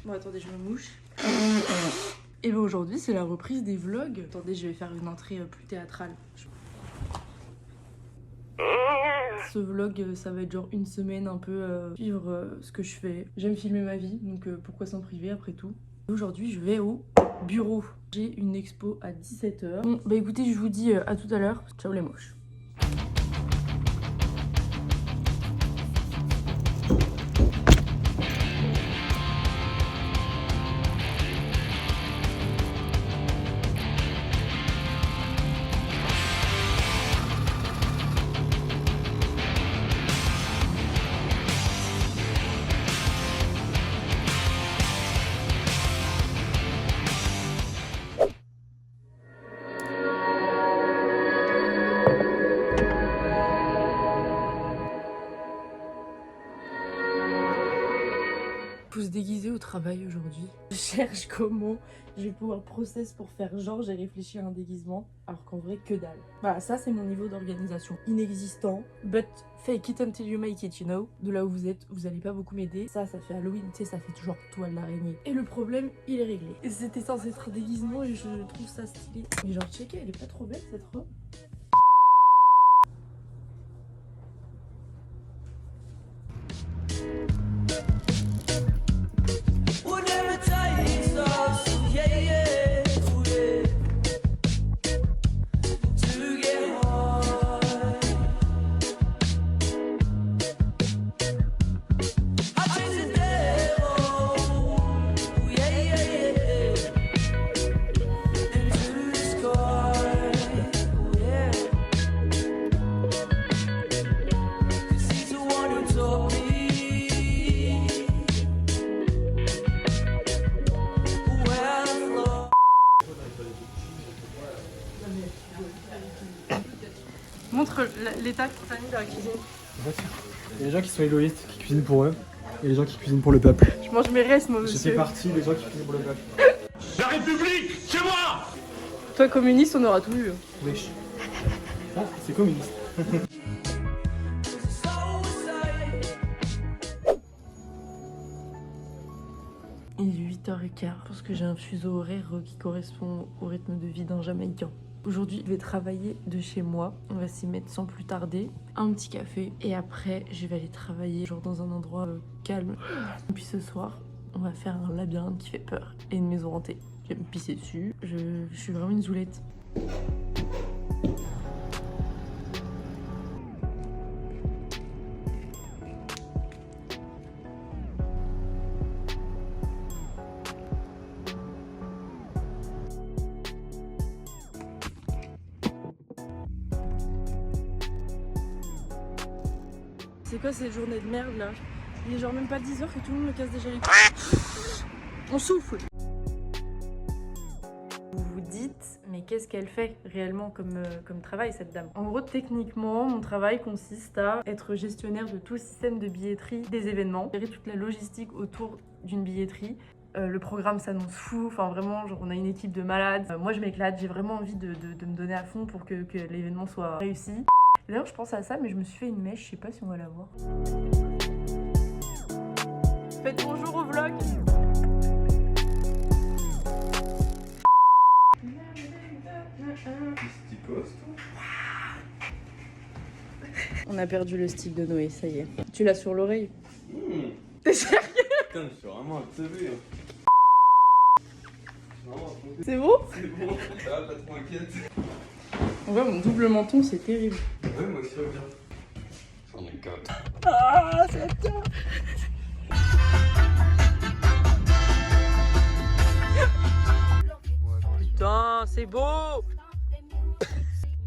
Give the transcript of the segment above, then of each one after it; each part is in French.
Bon, attendez, je me mouche. Et ben aujourd'hui, c'est la reprise des vlogs. Attendez, je vais faire une entrée plus théâtrale. Ce vlog, ça va être genre une semaine un peu suivre ce que je fais. J'aime filmer ma vie, donc pourquoi s'en priver après tout. Aujourd'hui, je vais au bureau. J'ai une expo à 17h. Bon, bah écoutez, je vous dis à tout à l'heure. Ciao les moches. Faut se déguiser au travail aujourd'hui. Je cherche comment je vais pouvoir process pour faire genre j'ai réfléchi à un déguisement, alors qu'en vrai que dalle. Voilà, ça c'est mon niveau d'organisation. Inexistant, but fake it until you make it, you know. De là où vous êtes, vous allez pas beaucoup m'aider. Ça fait Halloween, tu sais, ça fait toujours toile d'araignée. Et le problème, il est réglé. Et c'était censé être un déguisement et je trouve ça stylé. Mais genre, checker, elle est pas trop belle cette robe. Montre l'état que t'as mis dans la cuisine. Il y a des gens qui sont égoïstes, qui cuisinent pour eux, et les gens qui cuisinent pour le peuple. Je mange mes restes, moi, monsieur. Je fais partie des gens qui cuisinent pour le peuple. La République, c'est moi! Toi, communiste, on aura tout vu. Wesh. Ah, c'est communiste. Il est 8h15 parce que j'ai un fuseau horaire qui correspond au rythme de vie d'un Jamaïcain. Aujourd'hui, je vais travailler de chez moi. On va s'y mettre sans plus tarder. Un petit café. Et après, je vais aller travailler genre dans un endroit calme. Et puis ce soir, on va faire un labyrinthe qui fait peur. Et une maison hantée. Je vais me pisser dessus. Je suis vraiment une zoulette. C'est quoi ces journées de merde là? Il est genre même pas 10h que tout le monde me casse déjà les couilles. On souffle. Vous vous dites, mais qu'est-ce qu'elle fait réellement comme travail cette dame? En gros, techniquement, mon travail consiste à être gestionnaire de tout le système de billetterie des événements, gérer toute la logistique autour d'une billetterie. Le programme s'annonce fou, enfin vraiment, genre on a une équipe de malades. Moi je m'éclate, j'ai vraiment envie de me donner à fond pour que l'événement soit réussi. D'ailleurs, je pense à ça, mais je me suis fait une mèche, je sais pas si on va la voir. Faites bonjour au vlog. On a perdu le style de Noé, ça y est. Tu l'as sur l'oreille? T'es sérieux? Putain, je suis vraiment un teubé. C'est bon? C'est bon, ça va, pas trop inquiète. En vrai, mon double menton, c'est terrible. Ouais, moi aussi, bien. Oh my god. Ah, c'est bien. Putain, c'est beau. On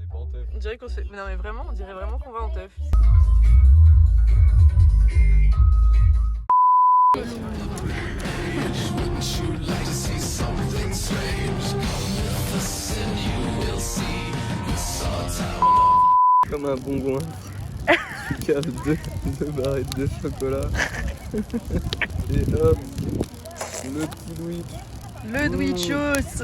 est pas en teuf. On dirait qu'on se fait... Non mais vraiment, on dirait vraiment qu'on va en teuf. Comme un bonbon. Tu casses deux barrettes de chocolat. Et hop, le petit Louis. Le Dwichos.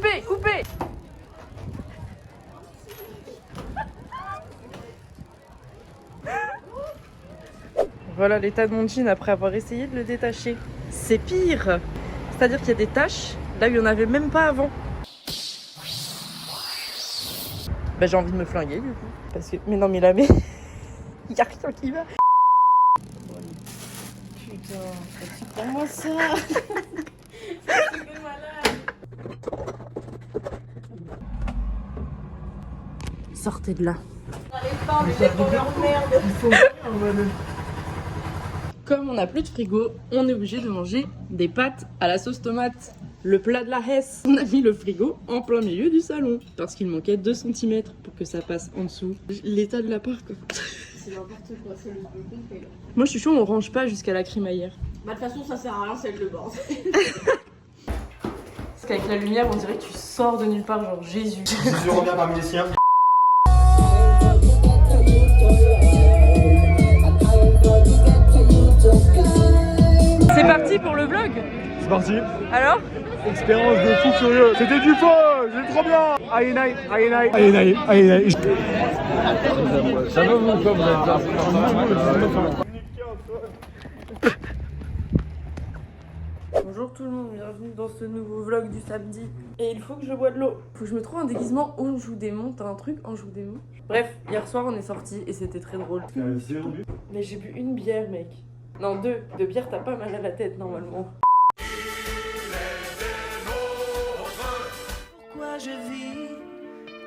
coupez, coupez. Voilà l'état de mon jean après avoir essayé de le détacher. C'est pire. C'est-à-dire qu'il y a des taches là où il n'y en avait même pas avant. Bah j'ai envie de me flinguer du coup. Parce que... Mais non mais là mais... Il n'y a rien qui va. Putain, tu prends moi ça. C'est malade. Sortez de là. Comme on n'a plus de frigo, on est obligé de manger des pâtes à la sauce tomate. Le plat de la Hesse. On a mis le frigo en plein milieu du salon. Parce qu'il manquait 2 cm pour que ça passe en dessous. L'état de l'appart quoi. C'est n'importe quoi, c'est le complet. Moi je suis chaud, on range pas jusqu'à la crémaillère. Bah de toute façon ça sert à rien, c'est le bordel. Parce qu'avec la lumière on dirait que tu sors de nulle part, genre Jésus. Jésus revient parmi les siens. C'est parti pour le vlog. C'est parti. Alors? Expérience de fou furieux. C'était du feu, c'était trop bien. Aïe aïe, aïe aïe, aïe aïe, aïe aïe. Ça va vous comme vous êtes Bonjour tout le monde, bienvenue dans ce nouveau vlog du samedi. Et il faut que je bois de l'eau. Faut que je me trouve un déguisement où on joue des mots. T'as un truc en joue des mots? Bref, hier soir on est sortis et c'était très drôle. Mais j'ai bu une bière mec. Non, 2. De bière t'as pas mal à la tête normalement. Pourquoi je vis,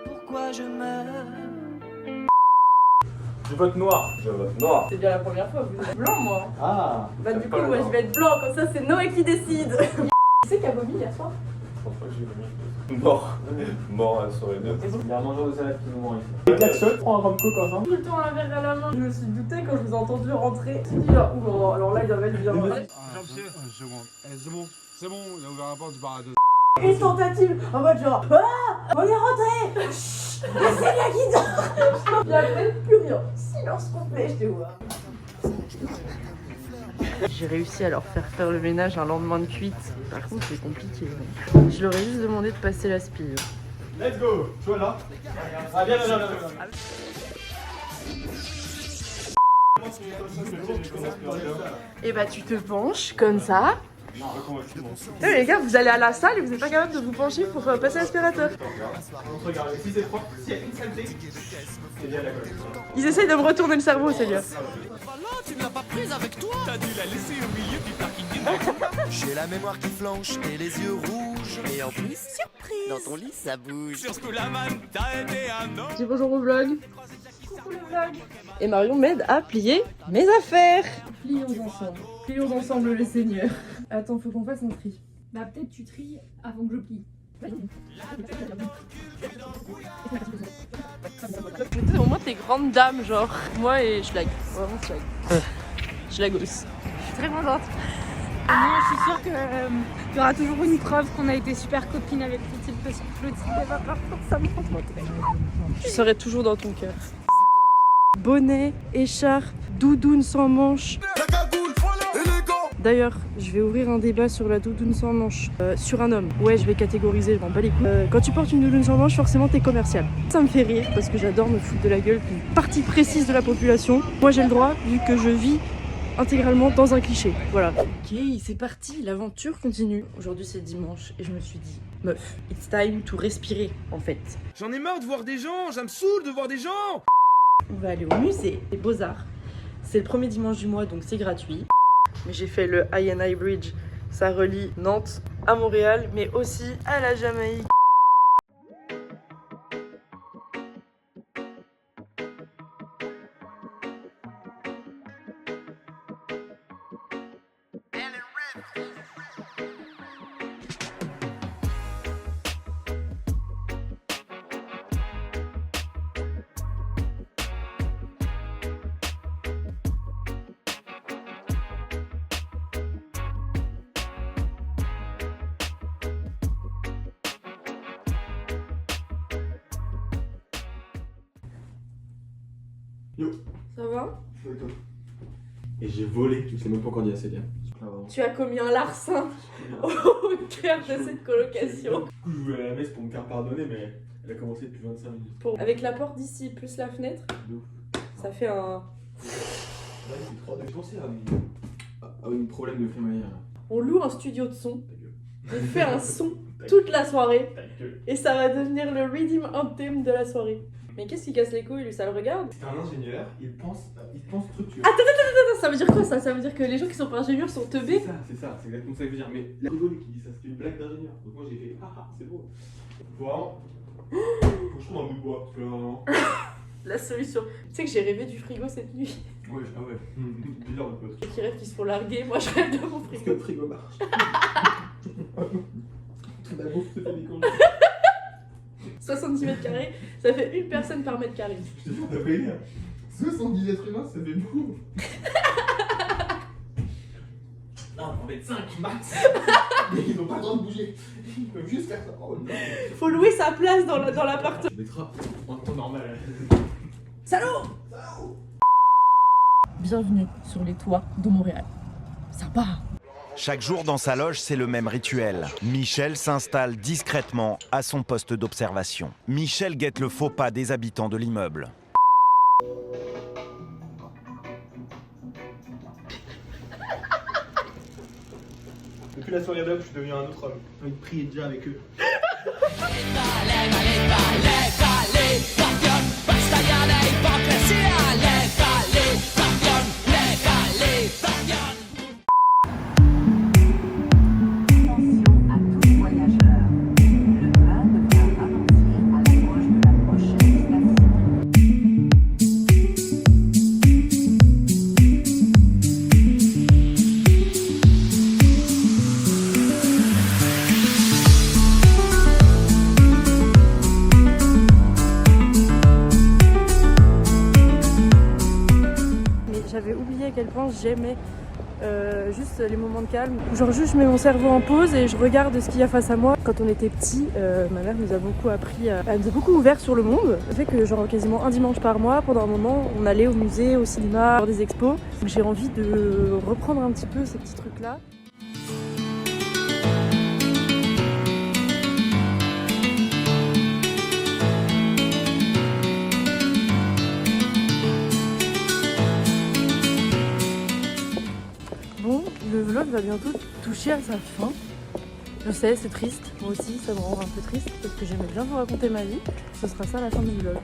pourquoi je meurs. Je vote noir. Je vote noir. C'est bien la première fois, vous êtes blanc moi. Ah. Bah du coup moi je vais être blanc, comme ça c'est Noé qui décide. Qui c'est qui a vomi hier soir? Mort. Mort sur les deux. Il y a un mangeur de salade qui nous ment ici. Les klaxons, prends un rhum coca ensemble. Tout le temps un verre à la main. Je me suis douté quand je vous ai entendu rentrer. Je me suis dit là, ouh, alors là il va être bien. Jean-Pierre, une seconde. C'est bon, il a ouvert la porte du bar à deux. Une tentative en mode genre ah, on est rentré. Chut, c'est là qui dort. Puis après plus rien. Silence complet, je te vois. J'ai réussi à leur faire le ménage un lendemain de cuite. Par contre c'est compliqué. Je leur ai juste demandé de passer la spille. Let's go. Tu vois là. Ah bien, bien. Et bah tu te penches comme ça. Eh, les gars, vous allez à la salle et vous n'êtes pas capable de vous pencher pour passer l'aspirateur. Regarde, si c'est propre, s'il y a une saleté, c'est bien la colle. Ils essayent de me retourner le cerveau, Célia. Tu ne l'as pas prise avec toi. T'as dû la laisser au milieu du parking. J'ai la mémoire qui flanche et les yeux rouges. Et en plus, surprise, dans ton lit ça bouge. Sur ce que la man, t'as été un homme. Dis bonjour au vlog. Coucou le vlog. Et Marion m'aide à plier mes affaires. Plions ensemble les seigneurs. Attends, faut qu'on fasse un tri. Bah peut-être tu tries avant que je plie. Au moins t'es grande dame, genre. Moi et Schlag. Vraiment Schlag. Schlagos. Je suis très contente. Et moi je suis sûre qu'il y aura toujours une preuve qu'on a été super copines avec Clotilde parce que Clotilde elle va partir, ça me rend trop triste. Je serai toujours dans ton cœur. Bonnet, écharpe, doudoune sans manches. D'ailleurs, je vais ouvrir un débat sur la doudoune sans manches. Sur un homme. Ouais, je vais catégoriser, je m'en bats les couilles. Quand tu portes une doudoune sans manches, forcément t'es commercial. Ça me fait rire parce que j'adore me foutre de la gueule d'une partie précise de la population. Moi j'ai le droit, vu que je vis intégralement dans un cliché. Voilà. Ok, c'est parti, l'aventure continue. Aujourd'hui c'est dimanche et je me suis dit, meuf, it's time to respirer en fait. J'en ai marre de voir des gens, ça me saoule de voir des gens. On va aller au musée des Beaux-Arts. C'est le premier dimanche du mois donc c'est gratuit. Mais j'ai fait le INI Bridge. Ça relie Nantes à Montréal mais aussi à la Jamaïque. Yo. Ça va? Et j'ai volé, je sais même pas encore dit à Célia. Tu as commis un larcin au cœur de cette colocation. Du coup, je voulais à la messe pour me faire pardonner, mais elle a commencé depuis 25 minutes. Avec la porte d'ici plus la fenêtre, De ouf. ça fait un... Ouais, c'est trop. J'ai pensé à un problème de crémaillère. On loue un studio de son, on fait un son toute la soirée, et ça va devenir le redeem anthem de la soirée. Mais qu'est-ce qui casse les couilles, lui, ça le regarde? C'est un ingénieur, il pense structure. Attends, ça veut dire quoi ça? Ça veut dire que les gens qui sont pas ingénieurs sont teubés? C'est ça, c'est exactement ça que je veux dire. Mais la rigole qui dit ça, c'est une blague d'ingénieur. Donc moi j'ai fait c'est beau. Faut vraiment. Faut que je trouve un bout de bois, parce que là vraiment. La solution. Tu sais que j'ai rêvé du frigo cette nuit. Ouais, ah ouais. Bizarre de pote. Ceux qui rêvent qu'ils se font larguer, moi je rêve de mon Parce que frigo. le frigo marche. La bouffe se fait des congés. 70 mètres carrés, ça fait une personne par mètre carré. Je te jure, t'as pas idée. 70 êtres humains, ça fait beaucoup. Non, on va être 5 max. Mais ils ont pas le droit de bouger. Ils peuvent juste faire ça. Oh non. Faut louer sa place dans l'appart. Tu mettras en temps normal. Salaud! Bienvenue sur les toits de Montréal. Sympa! Chaque jour dans sa loge, c'est le même rituel. Michel s'installe discrètement à son poste d'observation. Michel guette le faux pas des habitants de l'immeuble. Depuis la soirée d'homme, je suis devenu un autre homme. J'ai envie de prier déjà avec eux. J'avais oublié à quel point j'aimais juste les moments de calme. Genre juste je mets mon cerveau en pause et je regarde ce qu'il y a face à moi. Quand on était petit, ma mère nous a beaucoup appris, elle nous a beaucoup ouvert sur le monde. Ça fait que genre quasiment un dimanche par mois, pendant un moment, on allait au musée, au cinéma, voir des expos. Donc j'ai envie de reprendre un petit peu ces petits trucs-là. Bon, le vlog va bientôt toucher à sa fin. Je sais, c'est triste. Moi aussi, ça me rend un peu triste parce que j'aimais bien vous raconter ma vie. Ce sera ça la fin du vlog.